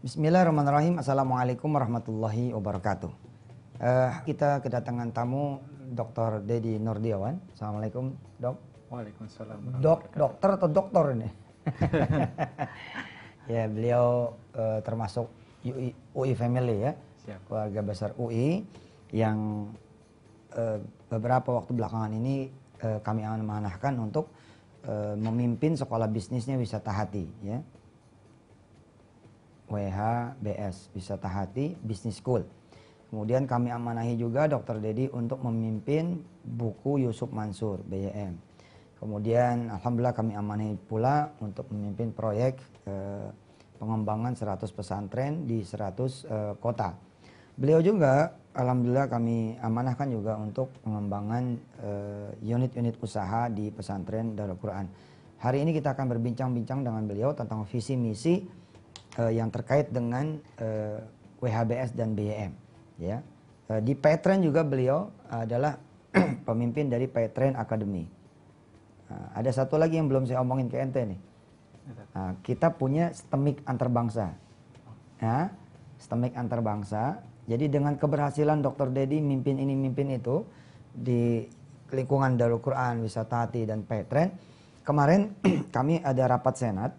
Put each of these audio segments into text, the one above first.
Bismillahirrahmanirrahim. Assalamualaikum warahmatullahi wabarakatuh. Kita kedatangan tamu Dr. Dedi Nurdiawan. Assalamualaikum, Dok. Waalaikumsalam. Dokter atau doktor ini? Ya, beliau termasuk UI Family ya. Siap. Keluarga besar UI yang beberapa waktu belakangan ini kami amanahkan untuk memimpin sekolah bisnisnya Wisata Hati ya. WHBS, Wisata Hati Business School. Kemudian kami amanahi juga Dr. Dedi untuk memimpin buku Yusuf Mansur, BYM. Kemudian alhamdulillah kami amanahi pula untuk memimpin proyek pengembangan 100 pesantren di 100 kota. Beliau juga alhamdulillah kami amanahkan juga untuk pengembangan unit-unit usaha di pesantren Darul Quran. Hari ini kita akan berbincang-bincang dengan beliau tentang visi misi yang terkait dengan WHBS dan BYM. Ya. Di Petren juga beliau adalah pemimpin dari Petren Academy. Ada satu lagi yang belum saya omongin ke ente nih. Kita punya STEMIC antarbangsa. Ya, STEMIC antarbangsa. Jadi dengan keberhasilan Dr. Dedi mimpin ini mimpin itu di lingkungan Darul Quran, Wisata Hati dan Petren, kemarin kami ada rapat senat.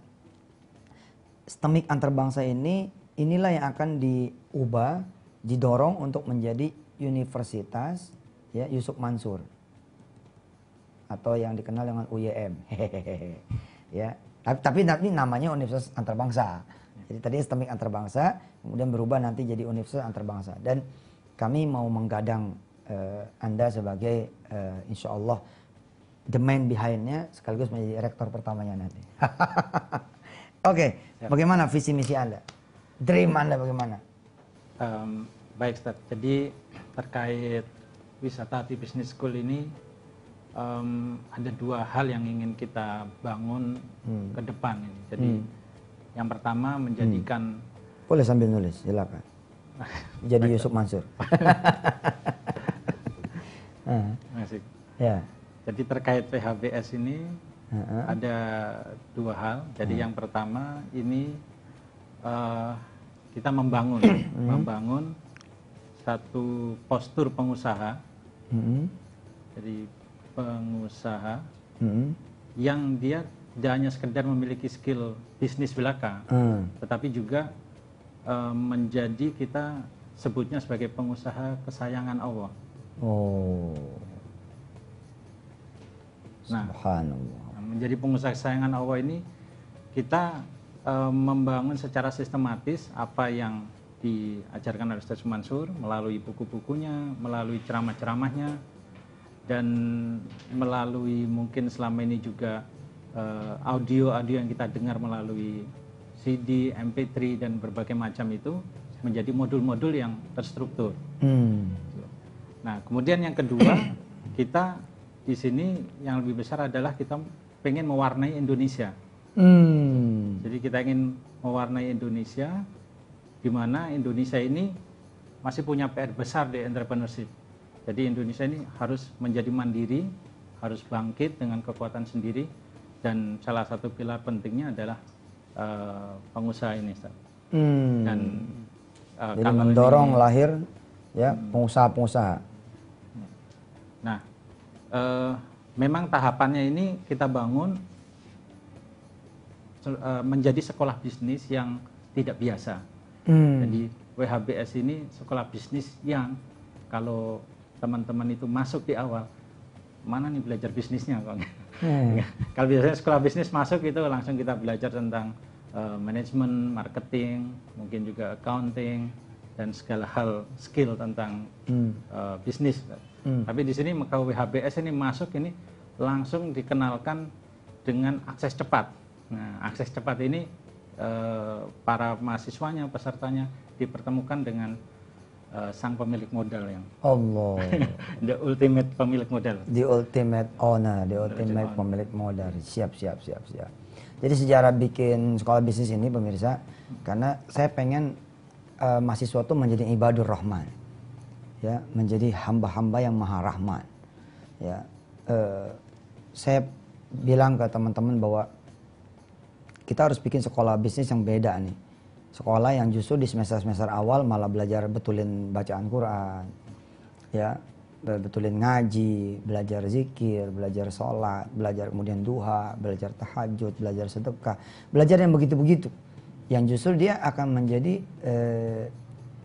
STEMIC antarbangsa inilah yang akan diubah, didorong untuk menjadi Universitas ya Yusuf Mansur atau yang dikenal dengan UYM. Ya, tapi namanya Universitas Antarbangsa. Jadi tadi STEMIC antarbangsa, kemudian berubah nanti jadi Universitas Antarbangsa. Dan kami mau menggadang Anda sebagai insya Allah the man behind-nya sekaligus menjadi rektor pertamanya nanti. Oke, bagaimana visi misi Anda? Dream Anda bagaimana? Baik, Ustaz. Jadi terkait Wisata Hati Business School ini ada dua hal yang ingin kita bangun ke depan ini. Jadi yang pertama menjadikan boleh sambil nulis, silakan. Jadi Yusuf Mansur. Masih. Ya. Jadi terkait PHBS ini ada dua hal. Jadi yang pertama ini kita membangun satu postur pengusaha. Jadi pengusaha yang dia tidak hanya sekedar memiliki skill bisnis belaka, tetapi juga menjadi kita sebutnya sebagai pengusaha kesayangan Allah. Oh. Nah, Subhanallah. menjadi pengusaha kesayangan Allah ini kita membangun secara sistematis apa yang diajarkan oleh Ustaz Mansur melalui buku-bukunya, melalui ceramah-ceramahnya, dan melalui mungkin selama ini juga audio-audio yang kita dengar melalui CD, MP3 dan berbagai macam itu menjadi modul-modul yang terstruktur. Nah, kemudian yang kedua, kita di sini yang lebih besar adalah kita pengen mewarnai Indonesia. Jadi kita ingin mewarnai Indonesia, di mana Indonesia ini masih punya PR besar di entrepreneurship. Jadi Indonesia ini harus menjadi mandiri, harus bangkit dengan kekuatan sendiri, dan salah satu pilar pentingnya adalah pengusaha ini, Ustaz. Dan jadi mendorong lahir ya pengusaha-pengusaha. Nah, memang tahapannya ini kita bangun menjadi sekolah bisnis yang tidak biasa. Jadi WHBS ini sekolah bisnis yang kalau teman-teman itu masuk di awal, mana nih belajar bisnisnya kok? Kalau biasanya sekolah bisnis masuk itu langsung kita belajar tentang manajemen, marketing, mungkin juga accounting dan segala hal skill tentang bisnis. Tapi di sini kalau WHBS ini masuk ini langsung dikenalkan dengan akses cepat. Nah, akses cepat ini para mahasiswanya, pesertanya dipertemukan dengan sang pemilik modal yang Allah. The ultimate pemilik modal. The ultimate owner, the ultimate pemilik modal. Siap. Jadi sejarah bikin sekolah bisnis ini pemirsa, karena saya pengen mahasiswa itu menjadi ibadur rahman. Ya, menjadi hamba-hamba yang maha rahman. Ya. Saya bilang ke teman-teman bahwa kita harus bikin sekolah bisnis yang beda nih. sekolah yang justru di semester-semester awal malah belajar betulin bacaan Quran, ya, betulin ngaji, belajar zikir, belajar sholat, belajar kemudian duha, belajar tahajud, belajar sedekah, belajar yang begitu-begitu, yang justru dia akan menjadi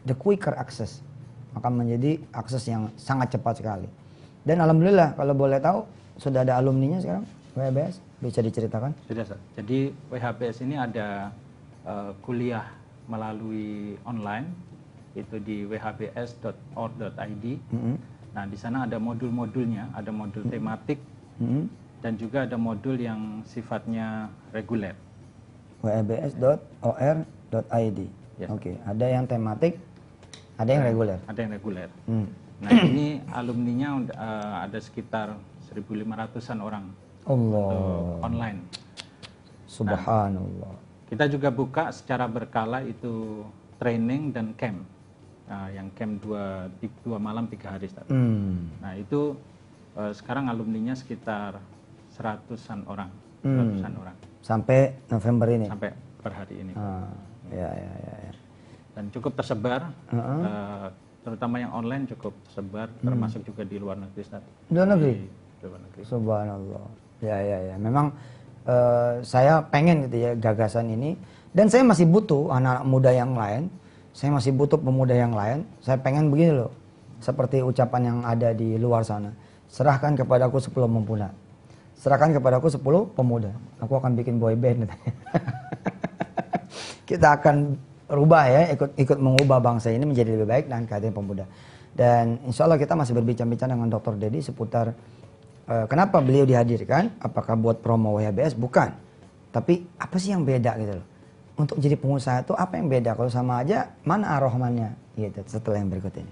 the quicker access, akan menjadi akses yang sangat cepat sekali. Dan alhamdulillah kalau boleh tahu sudah ada alumninya sekarang WHBS, bisa diceritakan? Sudah, Ustaz. Jadi WHBS ini ada kuliah melalui online, itu di whbs.org.id. Nah, di sana ada modul-modulnya, ada modul tematik dan juga ada modul yang sifatnya reguler. whbs.or.id. Yes. Oke, ada yang tematik, ada yang reguler. Ada yang reguler. Nah, ini alumninya ada sekitar 1.500-an orang. Allah. Untuk online. Subhanallah. Kita juga buka secara berkala itu training dan camp. Nah, yang camp 2 malam 3 hari. Nah, itu sekarang alumninya sekitar 100-an orang. 100-an orang. Sampai November ini? Sampai per hari ini. Ya. Dan cukup tersebar, terutama yang online cukup tersebar, termasuk juga di luar negeri. Di luar negeri? Di luar negeri. Subhanallah. Ya. Memang saya pengen gitu ya gagasan ini, dan saya masih butuh anak muda yang lain, saya masih butuh pemuda yang lain. Saya pengen begini loh, seperti ucapan yang ada di luar sana, serahkan kepadaku 10 pemuda, serahkan kepadaku 10 pemuda, aku akan bikin boy band. Kita akan rubah ya, ikut mengubah bangsa ini menjadi lebih baik dan keadaan pemuda. Dan insya Allah kita masih berbincang-bincang dengan Dr. Dedi seputar kenapa beliau dihadirkan, apakah buat promo WHBS? Bukan. Tapi apa sih yang beda gitu loh. Untuk jadi pengusaha itu apa yang beda? Kalau sama aja, mana ar-Rahmannya? Gitu, setelah yang berikut ini.